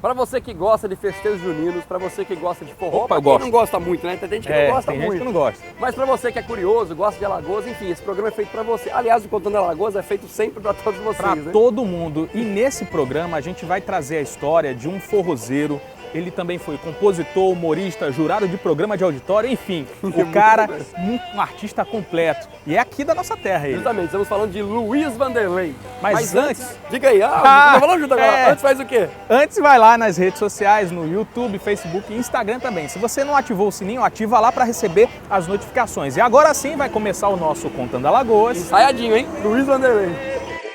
Pra você que gosta de festejos juninos, pra você que gosta de forró, Opa, pra quem não gosta muito, né? Tem gente que não gosta tem muito. gente que não gosta. Mas pra você que é curioso, gosta de Alagoas, enfim, esse programa é feito pra você. Aliás, o Contando Alagoas é feito sempre pra todos vocês, Pra né? todo mundo. E nesse programa a gente vai trazer a história de um forrozeiro. Ele também foi compositor, humorista, jurado de programa de auditório, enfim, o cara, um artista completo. E é aqui da nossa terra ele. Justamente, estamos falando de Luiz Vanderlei. Mas antes... Diga aí, tá falando junto agora. é. Antes faz o quê? Antes vai lá nas redes sociais, no YouTube, Facebook e Instagram também. Se você não ativou o sininho, ativa lá para receber as notificações. E agora sim vai começar o nosso Contando Alagoas. Ensaiadinho, hein? Luiz Vanderlei.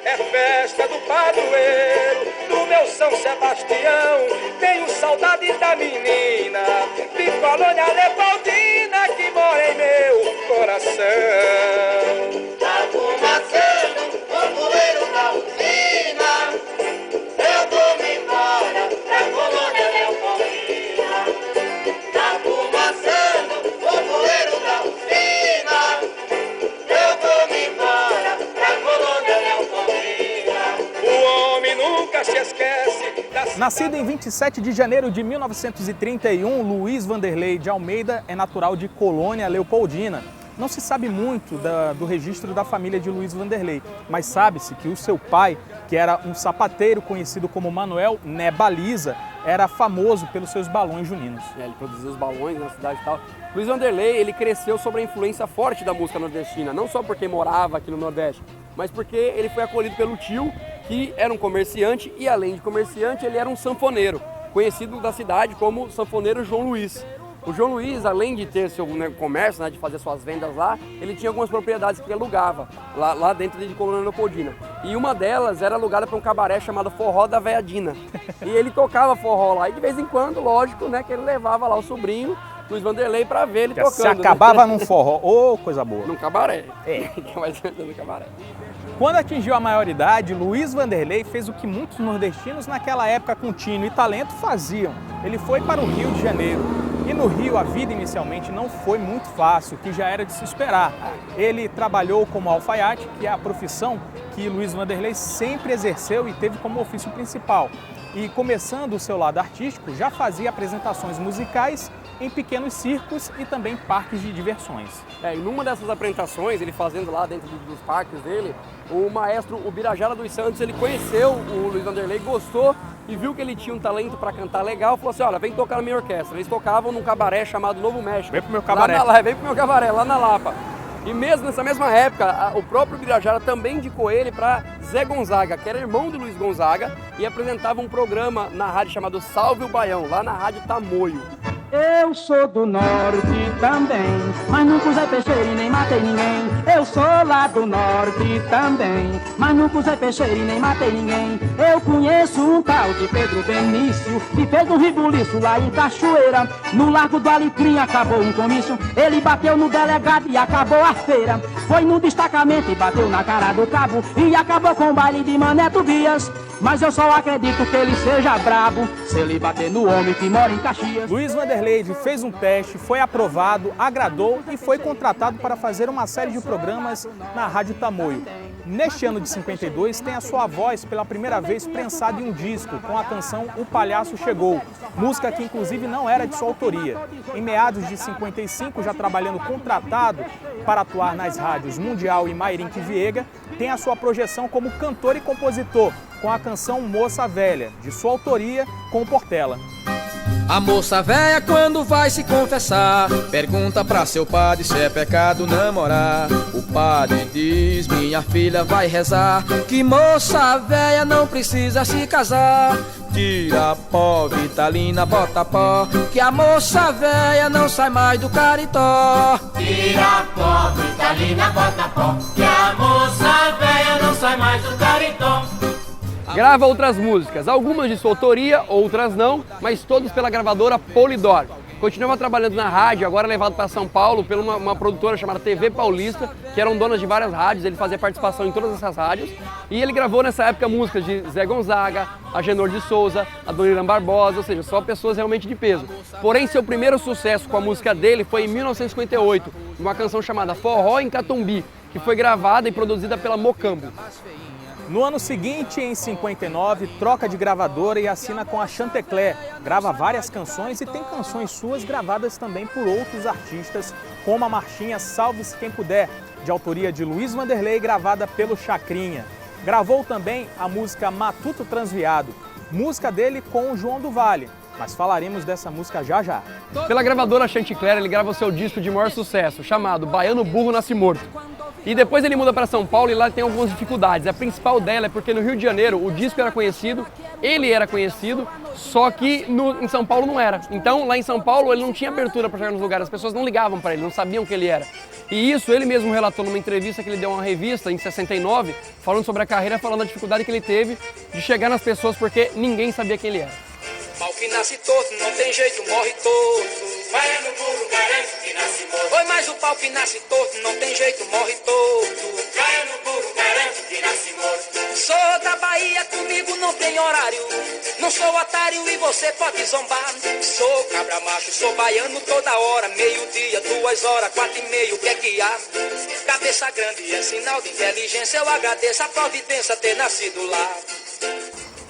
É festa do padroeiro, do meu São Sebastião. Tenho saudade da menina de Colônia Leopoldina que mora em meu coração. Tá fumaçando o poeiro da usina. Eu vou-me embora pra Colônia Leopoldina. Tá fumaçando o poeiro da usina. Eu vou-me embora pra Colônia Leopoldina. O homem nunca se esquece das... Nascido em 27 de janeiro de 1931, Luiz Vanderlei de Almeida é natural de Colônia Leopoldina. Não se sabe muito do registro da família de Luiz Vanderlei, mas sabe-se que o seu pai, que era um sapateiro conhecido como Manuel Né Baliza, era famoso pelos seus balões juninos. Ele produzia os balões na cidade e tal. Luiz Vanderlei, ele cresceu sob a influência forte da música nordestina, não só porque morava aqui no Nordeste, mas porque ele foi acolhido pelo tio, que era um comerciante, e além de comerciante, ele era um sanfoneiro, conhecido da cidade como sanfoneiro João Luiz. O João Luiz, além de ter seu comércio, né, de fazer suas vendas lá, ele tinha algumas propriedades que ele alugava lá dentro de Colônia Leopoldina. E uma delas era alugada para um cabaré chamado Forró da Veadina. E ele tocava forró lá, e de vez em quando, lógico, né, que ele levava lá o sobrinho, Luiz Vanderlei, para ver ele tocando. Se acabava num forró, ô, coisa boa. Num cabaré. É. No cabaré. Quando atingiu a maioridade, Luiz Vanderlei fez o que muitos nordestinos naquela época com tino e talento faziam. Ele foi para o Rio de Janeiro. E no Rio a vida inicialmente não foi muito fácil, que já era de se esperar. Ele trabalhou como alfaiate, que é a profissão que Luiz Vanderlei sempre exerceu e teve como ofício principal. E começando o seu lado artístico, já fazia apresentações musicais em pequenos circos e também parques de diversões. E numa dessas apresentações, ele fazendo lá dentro dos parques dele, o maestro Ubirajara dos Santos, ele conheceu o Luiz Vanderlei, gostou e viu que ele tinha um talento para cantar legal, falou assim, olha, vem tocar na minha orquestra. Eles tocavam num cabaré chamado Novo México. Vem pro meu cabaré. Vem pro meu cabaré, lá na Lapa. E mesmo nessa mesma época, o próprio Ubirajara também indicou ele para Zé Gonzaga, que era irmão do Luiz Gonzaga, e apresentava um programa na rádio chamado Salve o Baião, lá na Rádio Tamoio. Eu sou do norte também, mas nunca usei peixeira e nem matei ninguém. Eu sou lá do norte também, mas nunca usei peixeira e nem matei ninguém. Eu conheço um tal de Pedro Benício, que fez um ribuliço lá em Cachoeira. No Largo do Alecrim acabou um comício, ele bateu no delegado e acabou a feira. Foi no destacamento e bateu na cara do cabo, e acabou com o baile de Mané Tobias. Mas eu só acredito que ele seja brabo se ele bater no homem que mora em Caxias. Luiz Vanderlei fez um teste, foi aprovado, agradou e foi contratado para fazer uma série de programas na Rádio Tamoio. Neste ano de 52, tem a sua voz pela primeira vez prensada em um disco com a canção O Palhaço Chegou, música que inclusive não era de sua autoria. Em meados de 55, já trabalhando contratado para atuar nas rádios Mundial e Mairinque Viega, tem a sua projeção como cantor e compositor, com a canção Moça Velha, de sua autoria, com o Portela. A moça velha quando vai se confessar, pergunta pra seu padre se é pecado namorar. O padre diz, minha filha vai rezar, que moça velha não precisa se casar. Tira pó, Vitalina, bota pó, que a moça velha não sai mais do caritó. Tira pó, Vitalina, bota pó, que a moça velha não sai mais do caritó. Grava outras músicas, algumas de sua autoria, outras não, mas todas pela gravadora Polydor. Continuava trabalhando na rádio, agora levado para São Paulo por uma produtora chamada TV Paulista, que eram donas de várias rádios, ele fazia participação em todas essas rádios. E ele gravou nessa época músicas de Zé Gonzaga, Agenor de Souza, Adoniran Barbosa, ou seja, só pessoas realmente de peso. Porém, seu primeiro sucesso com a música dele foi em 1958, uma canção chamada Forró em Catumbi, que foi gravada e produzida pela Mocambo. No ano seguinte, em 59, troca de gravadora e assina com a Chantecler. Grava várias canções e tem canções suas gravadas também por outros artistas, como a marchinha Salve-se Quem Puder, de autoria de Luiz Vanderlei, gravada pelo Chacrinha. Gravou também a música Matuto Transviado, música dele com o João do Vale, mas falaremos dessa música já já. Pela gravadora Chantecler, ele grava o seu disco de maior sucesso, chamado Baiano Burro Nasce Morto. E depois ele muda para São Paulo e lá tem algumas dificuldades. A principal dela é porque no Rio de Janeiro o disco era conhecido, ele era conhecido, só que em São Paulo não era. Então lá em São Paulo ele não tinha abertura para chegar nos lugares, as pessoas não ligavam para ele, não sabiam quem ele era. E isso ele mesmo relatou numa entrevista que ele deu a uma revista em 69, falando sobre a carreira, falando da dificuldade que ele teve de chegar nas pessoas porque ninguém sabia quem ele era. Pau que nasce torto, não tem jeito, morre torto. Baiano burro, garanto que nasce morto. Oi, mas o pau que nasce torto, não tem jeito, morre torto. Baiano burro, garanto que nasce morto. Sou da Bahia, comigo não tem horário. Não sou otário e você pode zombar. Sou cabra macho, sou baiano toda hora. Meio-dia, 2 horas, 4h30, o que é que há? Cabeça grande é sinal de inteligência. Eu agradeço a providência ter nascido lá.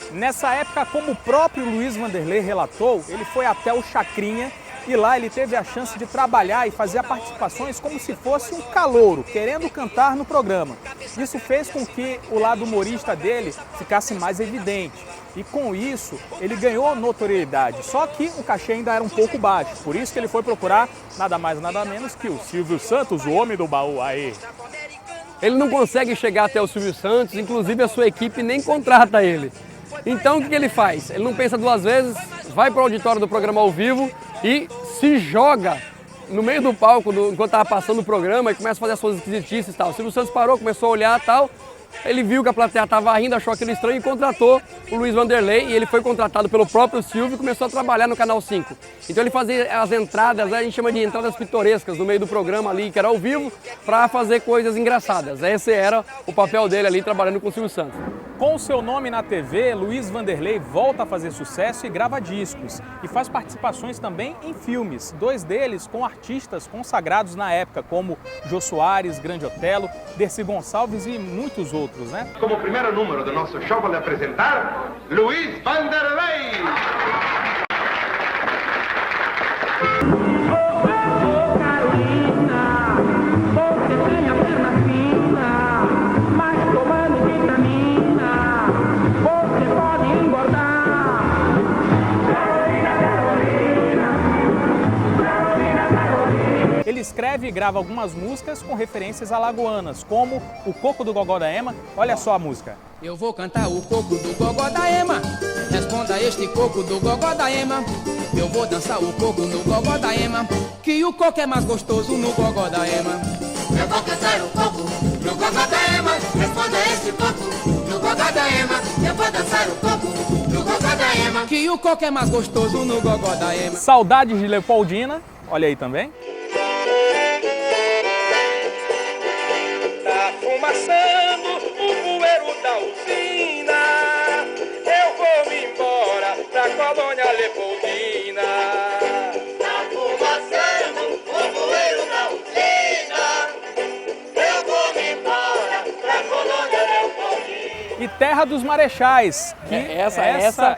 Nessa época, como o próprio Luiz Vanderlei relatou, ele foi até o Chacrinha e lá ele teve a chance de trabalhar e fazer participações como se fosse um calouro, querendo cantar no programa. Isso fez com que o lado humorista dele ficasse mais evidente. E com isso, ele ganhou notoriedade, só que o cachê ainda era um pouco baixo. Por isso que ele foi procurar nada mais nada menos que o Silvio Santos, o homem do baú aí. Ele não consegue chegar até o Silvio Santos, inclusive a sua equipe nem contrata ele. Então o que ele faz? Ele não pensa 2 vezes, vai para o auditório do programa ao vivo e se joga no meio do palco enquanto estava passando o programa e começa a fazer as suas esquisitices e tal. O Silvio Santos parou, começou a olhar e tal, ele viu que a plateia estava rindo, achou aquilo estranho e contratou o Luiz Vanderlei e ele foi contratado pelo próprio Silvio e começou a trabalhar no Canal 5. Então ele fazia as entradas, a gente chama de entradas pitorescas no meio do programa ali, que era ao vivo, para fazer coisas engraçadas. Esse era o papel dele ali trabalhando com o Silvio Santos. Com o seu nome na TV, Luiz Vanderlei volta a fazer sucesso e grava discos. E faz participações também em filmes, 2 deles com artistas consagrados na época, como Jô Soares, Grande Otelo, Dercy Gonçalves e muitos outros, né? Como primeiro número do nosso show, vou lhe apresentar Luiz Vanderlei. Ele escreve e grava algumas músicas com referências alagoanas, como o Coco do Gogó da Ema. Olha só a música. Eu vou cantar o coco do gogó da Ema. Responda este coco do gogó da Ema. Eu vou dançar o coco no gogó da Ema, que o coco é mais gostoso no gogó da Ema. Eu vou cantar o coco no gogó da Ema. Responda esse coco no gogó da Ema. Eu vou dançar o coco no gogó da Ema, que o coco é mais gostoso no gogó da Ema. Saudades de Leopoldina, olha aí também. Tá fumaçando o bueiro da usina. Eu vou me embora pra colônia Leopoldina. tá fumaçando o bueiro da usina. Eu vou me embora pra colônia Leopoldina. E Terra dos Marechais, que essa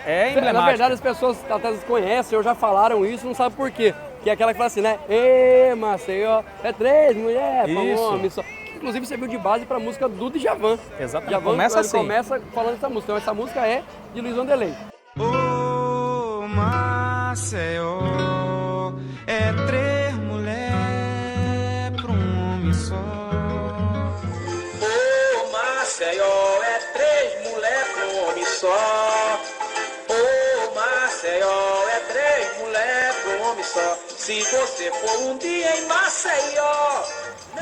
é emblemática. Na verdade as pessoas até conhecem ou já falaram isso, não sabem por quê. Que é aquela que fala assim, né? Ê, Maceió, é 3 mulheres, pra um homem só. Inclusive serviu de base para a música do Djavan. Exatamente, Djavan, começa assim. Começa falando essa música. Então essa música é de Luiz Vanderlei. Ô Maceió, é 3 mulheres pra um homem só. Ô Maceió, é 3 mulheres pra um homem só. Ô Maceió, é 3 mulheres pra um homem só. Se você for um dia em Maceió.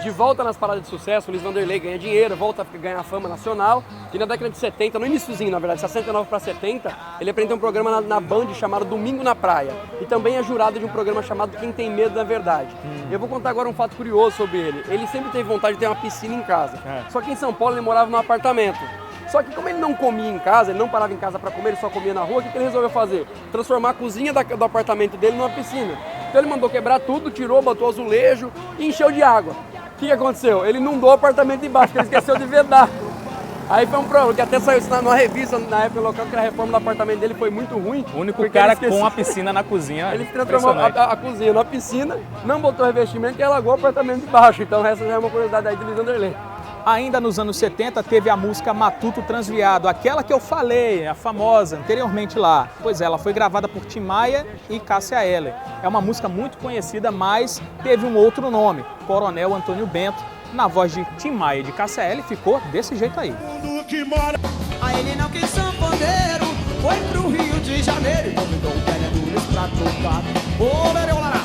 De volta nas paradas de sucesso, o Luiz Vanderlei ganha dinheiro, volta a ganhar fama nacional. E na década de 70, no iniciozinho, na verdade, 69 para 70, ele apresentou um programa na Band chamado Domingo na Praia. E também é jurado de um programa chamado Quem Tem Medo da Verdade. Eu vou contar agora um fato curioso sobre ele. Ele sempre teve vontade de ter uma piscina em casa. Só que em São Paulo ele morava num apartamento. Só que como ele não comia em casa, ele não parava em casa para comer, ele só comia na rua, o que ele resolveu fazer? Transformar a cozinha do apartamento dele numa piscina. Então ele mandou quebrar tudo, tirou, botou azulejo e encheu de água. O que aconteceu? Ele inundou o apartamento de baixo, porque ele esqueceu de vedar. Aí foi um problema, que até saiu isso numa revista na época local, que a reforma do apartamento dele foi muito ruim. O único cara com a piscina na cozinha. Ele transformou a cozinha numa piscina, não botou revestimento e alagou o apartamento de baixo. Então essa já é uma curiosidade aí de Luiz Vanderlei. Ainda nos anos 70 teve a música Matuto Transviado, aquela que eu falei, a famosa, anteriormente lá. Pois é, ela foi gravada por Tim Maia e Cássia Eller. É uma música muito conhecida, mas teve um outro nome, Coronel Antônio Bento. Na voz de Tim Maia e de Cássia Eller, ficou desse jeito aí. Aí ele não quis sanfoneiro, foi pro Rio de Janeiro e convidou o Pélia Nunes pra tocar. Ô, Mereulará,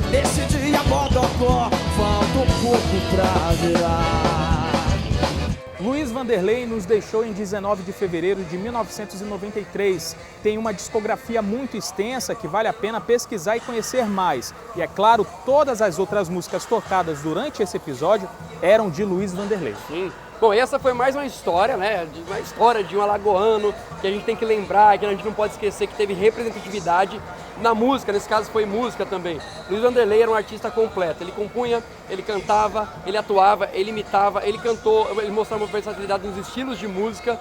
nesse dia Bodocó, falta um pouco pra virar. Luiz Vanderlei nos deixou em 19 de fevereiro de 1993. Tem uma discografia muito extensa que vale a pena pesquisar e conhecer mais. E é claro, todas as outras músicas tocadas durante esse episódio eram de Luiz Vanderlei. Sim. Bom, essa foi mais uma história, né? Uma história de um alagoano que a gente tem que lembrar, que a gente não pode esquecer que teve representatividade na música, nesse caso foi música também. Luiz Vanderlei era um artista completo, ele compunha, ele cantava, ele atuava, ele imitava, ele cantou, ele mostrava uma versatilidade nos estilos de música,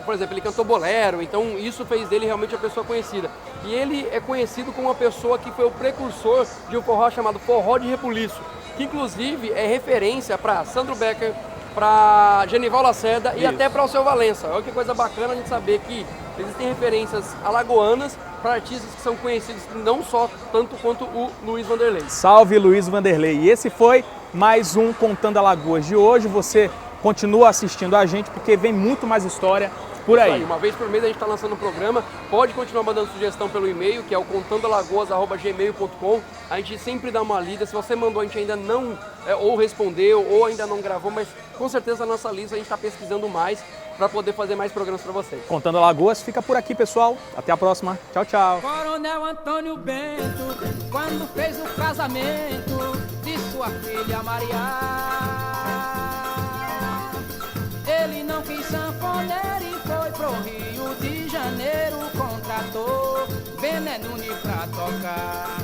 por exemplo, ele cantou bolero, então isso fez dele realmente uma pessoa conhecida. E ele é conhecido como uma pessoa que foi o precursor de um forró chamado Forró de Rebuliço, que inclusive é referência para Sandro Becker, para Genival Lacerda e até para o Alceu Valença. Olha que coisa bacana a gente saber que existem referências alagoanas para artistas que são conhecidos não só tanto quanto o Luiz Vanderlei. Salve Luiz Vanderlei! E esse foi mais um Contando Alagoas de hoje. Você continua assistindo a gente porque vem muito mais história por aí. Uma vez por mês a gente está lançando um programa, pode continuar mandando sugestão pelo e-mail, que é o contandoalagoas@gmail.com. A gente sempre dá uma lida, se você mandou a gente ainda não, ou respondeu, ou ainda não gravou, mas com certeza na nossa lista a gente está pesquisando mais para poder fazer mais programas para vocês. Contando Alagoas fica por aqui, pessoal. Até a próxima. Tchau, tchau. Coronel Antônio Bento, quando fez o casamento de sua filha Maria, ele não quis sanfoneiro e foi pro Rio de Janeiro, contratou Bené Nunes pra tocar.